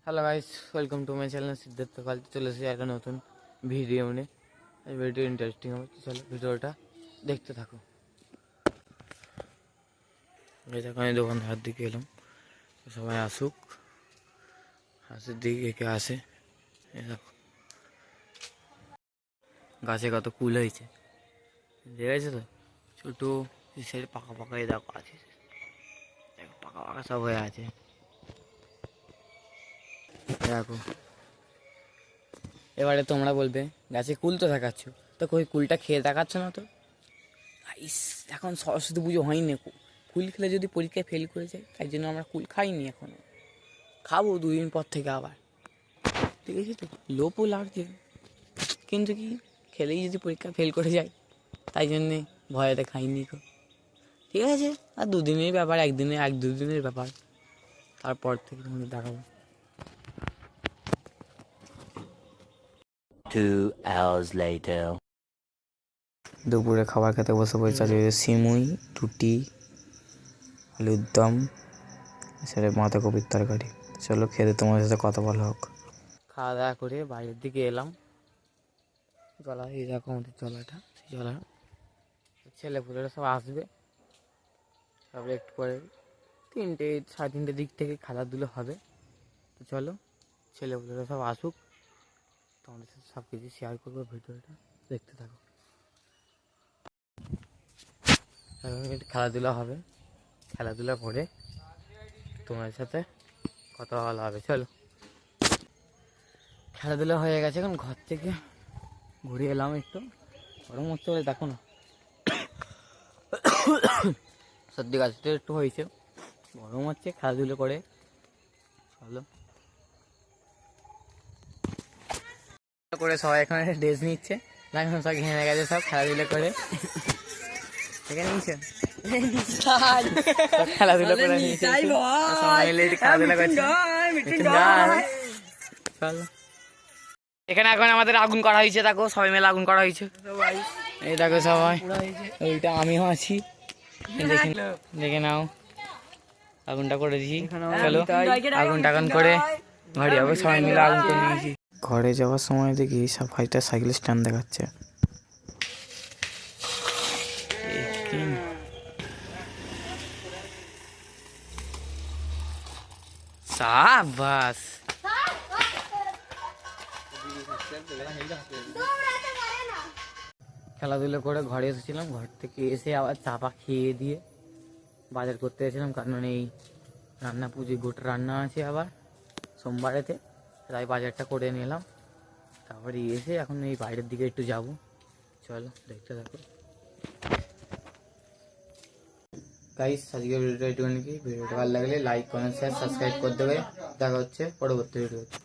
Hello guys, welcome to my channel Siddharth. কাল চলে এসেছি একটা নতুন ভিডিও নিয়ে। এই ভিডিও ইন্টারেস্টিং হবে, চলো ভিডিওটা দেখতে থাকো। এই দেখো আমি দোকানদার দিকে এলাম, সবাই আসুক, হাসির দিকে কে আসে। এই দেখো গাছে কত কুল হয়েছে, দেখেছো তো? ছোটো সাইড পাকা পাকা এই দেখো আছে, দেখো পাকা পাকা সব হয়ে আছে। দেখো এবারে তোমরা বলবে গাছে কুল তো দেখাচ্ছ, তো কই কুলটা খেয়ে দেখাচ্ছ না তো। ইস, এখন সরস্বতী পুজো হয়নি, কুল খেলে যদি পরীক্ষায় ফেল করে যায়, তাই জন্য আমরা কুল খাইনি এখনো। খাবো 2 দিন পর থেকে আবার, ঠিক আছে? তো লোভও লাগছে, কিন্তু কি খেলেই যদি পরীক্ষা ফেল করে যায়, তাই জন্যে ভয়েতে খাইনি। ঠিক আছে, আর 2 দিনের ব্যাপার, 1-2 দিনের ব্যাপার, তারপর থেকে তোমাদের দেখাবো। 2 hours later. দুপুরে খাবার খেতে বসে পড়েছে, আজকে সিমুই, রুটি, আলুর দম, সেটা বাঁধাকপির তরকারি। চলো খেতে তোমার সাথে কথা বলা হোক। খাওয়া দাওয়া করে বাইরের দিকে এলাম। জলা, এই দেখো আমাদের জলাটা, সেই জলা ছেলেপুলেরা সব আসবে, সব একটু পরে 3-3:30 দিক থেকে খেলাধুলো হবে। তো চলো ছেলেপুলেরা সব আসুক, তোমাদের সাথে সব কিছু শেয়ার করবো, ভিডিওটা দেখতে থাকো। খেলাধুলা হবে, খেলাধুলা করে তোমার সাথে কথা বলা হবে। চলো, খেলাধুলা হয়ে গেছে, এখন ঘর থেকে ঘুরে এলাম একটু। গরম হচ্ছে বলে দেখো না, সর্দি কাশিটা একটু হয়েছে, গরম হচ্ছে, খেলাধুলো করে। চলো করে সবাই এখানে ড্রেস নিচ্ছে, এখন সব ঘেমে গেছে সব খেলাধুলো করে। এখানে নিচ্ছে খেলাধুলো করে নিয়েছে, খেলাধুলা করছে। চলো, এখানে এখন আমাদের আগুন করা হয়েছে, দেখো সবাই মিলে আগুন করা হয়েছে। এই দেখো সবাই, ওইটা আমিও আছি, দেখে নাও আগুনটা করে দিয়েছি। চলো আগুন টাগুন করে ঘরে যাবো, সবাই মিলে আগুন করে নিয়েছি। ঘরে যাওয়ার সময় দেখি সব ভাইটা সাইকেল স্ট্যান্ড দেখাচ্ছে। সাবাস, খেলাধুলো করে ঘরে এসেছিলাম, ঘর থেকে এসে আবার চাপা খেয়ে দিয়ে বাজার করতে গেছিলাম, কারণ এই রান্না পুজো গোটা রান্না আছে আবার সোমবারেতে, তাই বাজারটা করে নিলাম। তারপরে এসে এখন এই বাইরের দিকে একটু যাব, চলো দেখতে থাকো। গাইস, আজকের ভিডিওটা একটুখানি, ভিডিওটা ভালো লাগলে লাইক, কমেন্ট, শেয়ার, সাবস্ক্রাইব করে দেবে। দেখা হচ্ছে পরবর্তী ভিডিওতে।